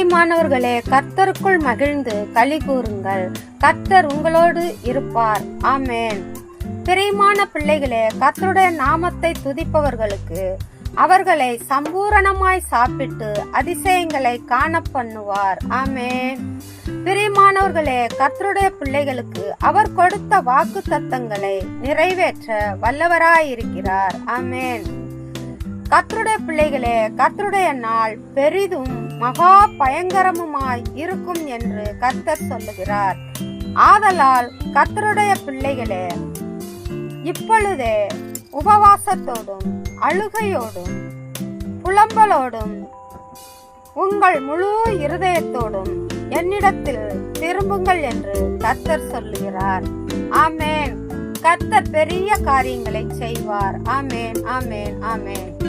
பிரியமானவர்களே, கர்த்தருக்குள் மகிழ்ந்து களி கூறுங்கள். கர்த்தர் உங்களோடு இருப்பார். ஆமென். பிரியமான பிள்ளைகளே, கர்த்தருடைய நாமத்தை துதிப்பவர்களுக்கு அவர்களை சம்பூரணமாய் சாப்பிட்டு அதிசயங்களை காண பண்ணுவார். ஆமென். பிரியமானவர்களே, கர்த்தருடைய பிள்ளைகளுக்கு அவர் கொடுத்த வாக்கு தத்தங்களை நிறைவேற்ற வல்லவராயிருக்கிறார். ஆமென். கர்த்தருடைய பிள்ளைகளே, கர்த்தருடைய நாள் பெரிதும் மகா பயங்கரமுமாய் இருக்கும் என்று கர்த்தர் சொல்லுகிறார். ஆதலால் கர்த்தருடைய பிள்ளைகளே, இப்பொழுதே உபவாசத்தோடும் அழுகையோடும் புலம்பலோடும் உங்கள் முழு இருதயத்தோடும் என்னிடத்தில் திரும்புங்கள் என்று கர்த்தர் சொல்லுகிறார். ஆமென். கர்த்தர் பெரிய காரியங்களை செய்வார். ஆமென், ஆமென், ஆமென்.